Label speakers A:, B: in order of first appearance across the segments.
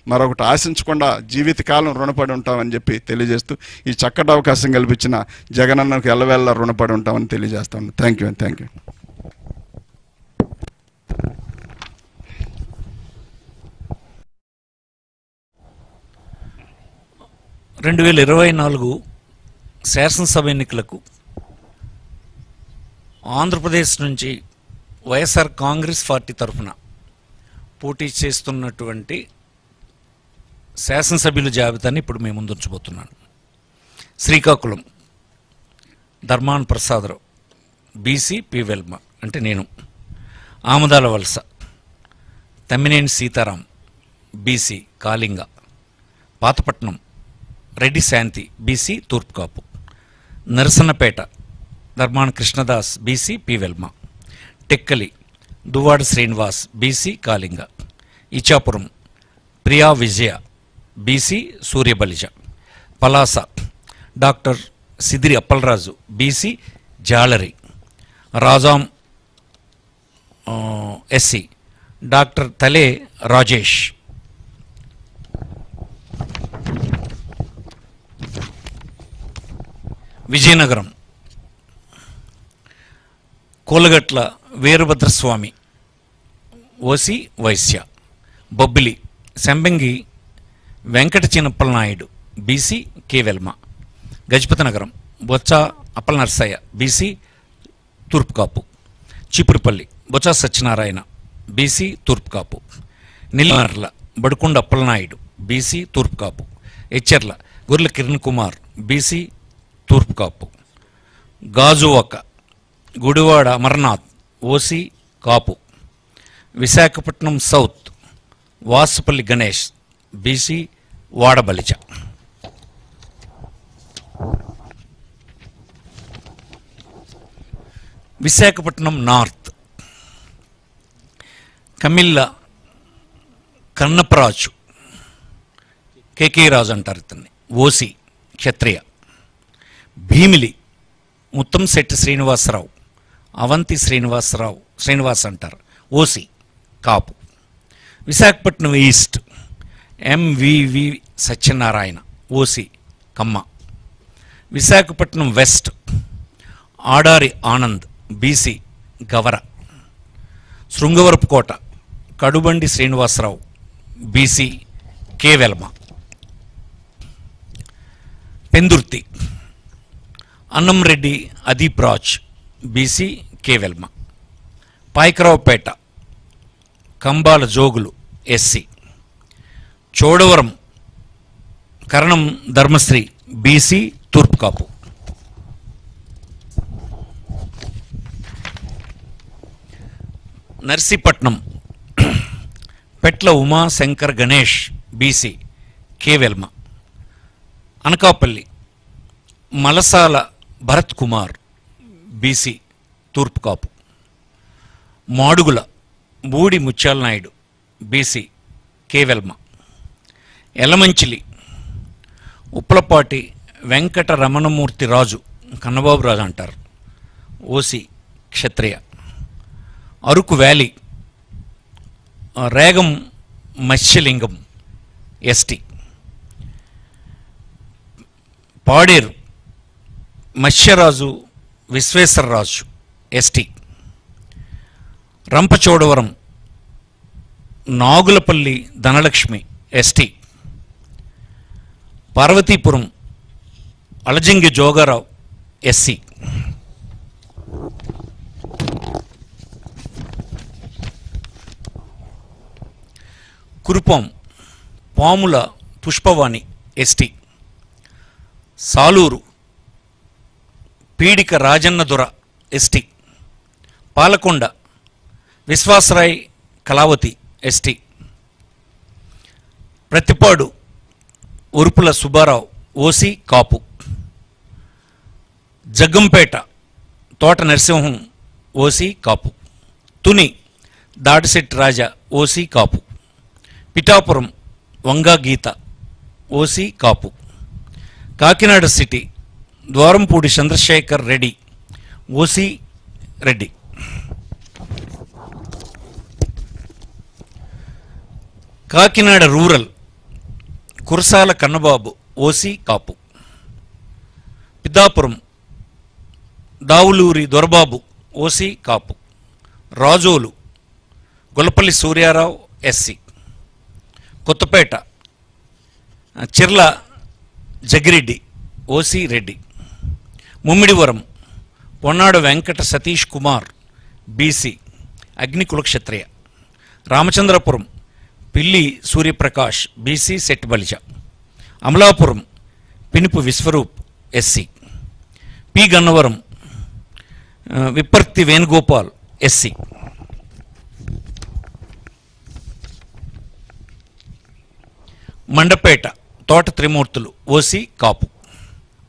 A: మరొకటి ఆశించకుండా జీవితకాలం రుణపడి ఉంటామని చెప్పి తెలియజేస్తూ ఈ చక్కటి అవకాశం కల్పించిన జగనన్నకు ఎల్లవేళ రుణపడి ఉంటామని తెలియజేస్తాను. Thank you.
B: 2024 శాసనసభ ఎన్నికలకు ఆంధ్రప్రదేశ్ నుంచి వైఎస్ఆర్ కాంగ్రెస్ పార్టీ తరఫున పోటీ చేస్తున్నటువంటి శాసనసభ్యుల జాబితాని ఇప్పుడు మేము ముందుంచబోతున్నాను. శ్రీకాకుళం ధర్మాన ప్రసాదరావు బీసీ పి వెల్మ అంటే నేను. Amadalavalasa Tammineni Sitaram BC Kalinga. Pathapatnam Reddy Shanti BC తూర్పు Kapu. Narasannapeta Dharmana Krishnadas BC P Velama. Tekkali Duvvada Srinivas BC Kalinga. Ichchapuram Priya Vijaya BC Suryabalija. Palasa doctor Sidiri Appalaraju BC జాలరి. Rajam SC doctor Tale Rajesh. Vizianagaram Kolagatla Veerabhadraswamy OC Vysya. Bobbili Sambangi Venkata Chinnappala Naidu BC K Velama. Gajapathinagaram Botsa Appala Narsaiah BC తూర్పు కాపు. చీపురుపల్లి బొత్స సత్యనారాయణ బీసీ తూర్పు కాపు. నెల్లిమర్ల బడుకొండ అప్పలనాయుడు బీసీ తూర్పు కాపు. ఎచ్చెర్ల గొర్రెల కిరణ్ కుమార్ బీసీ తూర్పు Kapu. Gajuwaka Gudivada Amarnath OC Kapu. Visakhapatnam South Vasupalli Ganesh BC Vadabalija. Visakhapatnam North Kamilla Kannaparaju KK Raju అంటారు ఇతన్ని ఓసీ క్షత్రియ. భీమిలి ముత్తంశెట్టి శ్రీనివాసరావు అవంతి శ్రీనివాస్ అంటారు OC Kapu. Visakhapatnam East MVV Satyanarayana OC Kamma. Visakhapatnam West Adari Anand BC Gavara. Srungavarapukota Kadubandi Srinivasarao BC K Velama. Pendurthi Annamreddy Adeep Raj BC K Velama. Payakaraopeta Kambala Jogulu SC. Chodavaram Karanam Dharmasri BC తూర్పు Kapu. Narsipatnam Petla Umashankar Ganesh BC K Velama. Anakapalli Malasala Bharath Kumar BC తూర్పు Kapu. Madugula Boodi Mutyala Naidu BC K Velama. Elamanchili Uppalapati Venkata Ramanamurthy Raju Kannababu Raju అంటారు OC Kshatriya. Araku Valley Regam Matsyalingam ST. Paderu Matsyaraju Visweswararaju ST. Rampachodavaram Nagulapalli Dhanalakshmi ST. Parvathipuram Alajangi Jogarao SC. Kurupam Pamula Pushpavani ST. Saluru Peedika Rajannadora ST. Palakonda Viswasarai Kalavathi ST. Prathipadu Urupula Subbarao OC Kapu. Jaggampeta Thota Narasimham OC Kapu. Tuni Dadisetti Raja OC Kapu. Pithapuram Vanga Geetha OC Kapu. Kakinada City Dwarampudi Chandrasekhar Reddy OC Reddy. Kakinada Rural Kurasala Kannababu OC Kapu. Pithapuram Davuluri Dorababu OC Kapu. Razole Gollapalli Suryarao SC. Kothapeta Chirla Jaggireddy OC Reddy. Mummidivaram Ponnada Venkata Satish Kumar BC Agnikula Kshatriya. Ramachandrapuram Pilli Suryaprakash BC Settibalija. Amalapuram Pinipe Viswarup SC. P Gannavaram Vipparthi Venugopal SC. Mandapeta Thota Trimurthulu OC Kapu.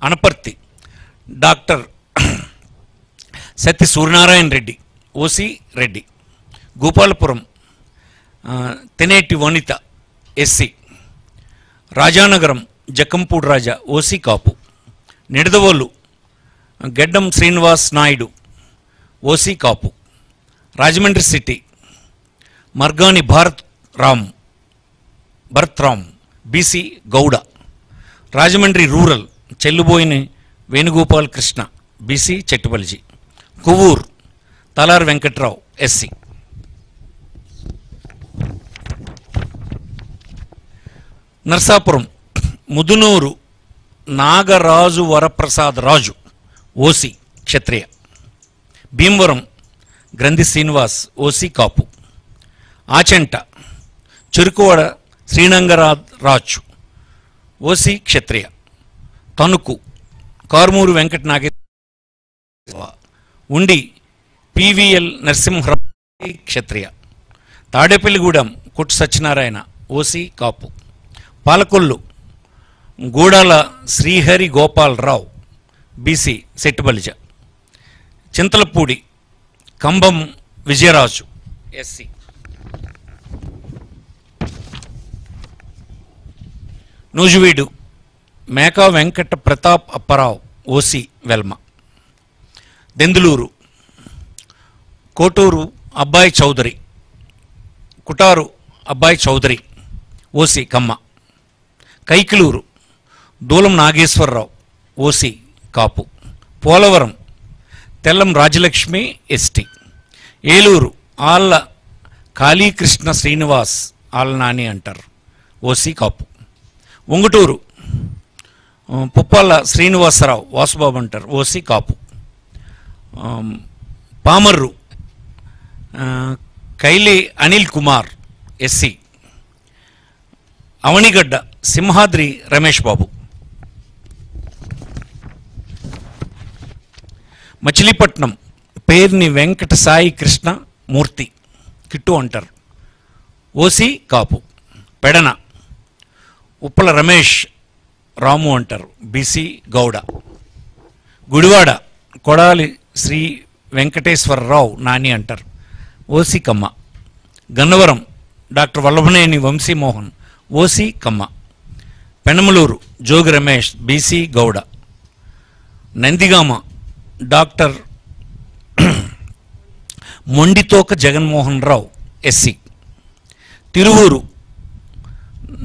B: Anaparthi doctor Satya Suryanarayana Reddy OC Reddy. Gopalapuram Taneti Vanitha SC. Rajanagaram Jakkampudi Raja OC Kapu. Nidadavolu Geddam Srinivas Naidu OC Kapu. Rajahmundry City Margani Bharath Ram BC Gouda. Rajahmundry Rural Chelluboina Venugopal Krishna BC Settibalija. Kovvur Talari Venkatrao SC. Narsapuram Mudunuri Nagaraju Varaprasad Raju OC Kshatriya. Bhimavaram Grandhi Srinivas OC Kapu. Achanta Cherukuvada Sreenangaraju OC Kshatriya. Tanuku Karumuri Venkata Nageswara. ఉండి PVL Narasimharao క్షత్రియ. తాడేపల్లిగూడెం కొట్టు Satyanarayana OC కాపు. Palakollu గూడాల Srihari Gopalarao BC సెట్టుబలిజ. Chintalapudi కంబం Vijayaraju SC. Nuzvid Meka Venkata Pratap Apparao OC Velma. Denduluru Koturu అబ్బాయి చౌదరి. కుటారు అబ్బాయి Chowdary OC కమ్మ. కైకిలూరు దూలం Nageswararao OC కాపు. Polavaram Tellam Rajalakshmi ST. Eluru Alla Kalikrishna Srinivas Alla Nani అంటారు OC కాపు. ఉంగుటూరు పుప్పాల శ్రీనివాసరావు వాసుబాబు అంటారు OC కాపు. Pamarru Kaile Anil Kumar SC. Avanigadda Simhadri Ramesh Babu. Machilipatnam Perni Venkata Sai Krishna Murthy Kittu అంటారు OC Kapu. Pedana Uppala Ramesh Ramu అంటారు BC Gouda. Gudivada Kodali Sri Venkateswararao Nani అంటారు OC Kamma. Gannavaram doctor Vallabhaneni Vamsimohan OC Kamma. Penamaluru Jogi Ramesh BC Gouda. Nandigama doctor Monditoka Jaganmohan Rao SC. Tiruvuru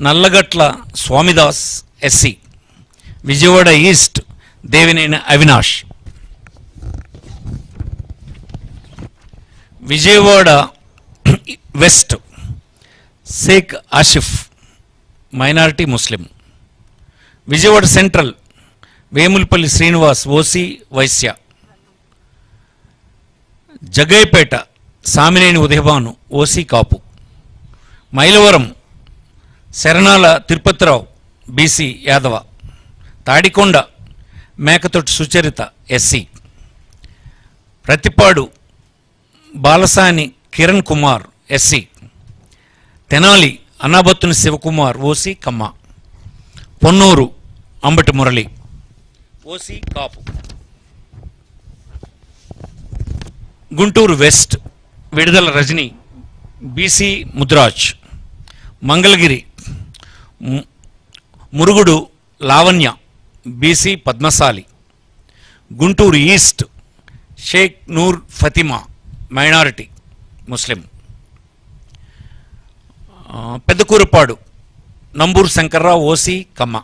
B: Nallagatla Swamidas SC. Vijayawada East Devineni Avinash. Vijayawada West Sheikh Asif minority Muslim. Vijayawada Central Vemulapalli Srinivas OC Vysya. Jaggayyapeta Samineni Udayabhanu OC Kapu. Mylavaram Saranala Tirupathirao BC Yadava. Tadikonda Mekathoti Sucharitha SC. Prathipadu Balasani Kiran Kumar SC. Tenali Annabathuni Sivakumar OC Kamma. Ponnuru Ambati Murali OC Kapu. Guntur West Vidadala Rajini BC Mudiraj. Mangalagiri Murugudu Lavanya BC Padmasali. Guntur East Sheikh Noor Fathima minority Muslim. Pedakurapadu Namburu Sankararao OC Kamma.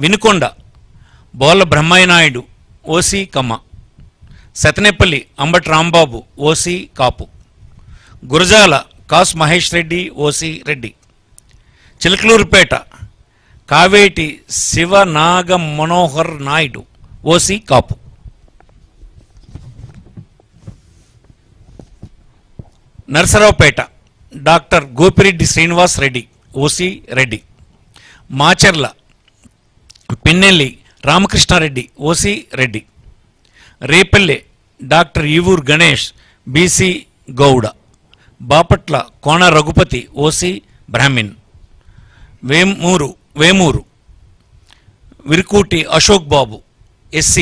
B: Vinukonda Bolla Brahmayyanaidu OC Kamma. Sattenapalli Ambati Rambabu OC Kapu. Gurazala Kasu Mahesh Reddy OC Reddy. Chilakaluripet Kaveti Sivanaga Manohar Naidu OC Kapu. Narasaraopet doctor Gopireddy Srinivas Reddy OC Reddy. Macherla Pinnelli Ramakrishnareddy OC Reddy. Repalle doctor Evur Ganesh BC Gouda. Bapatla Kona Raghupathi OC Brahmin. Vemuru Varikuti Ashok Babu SC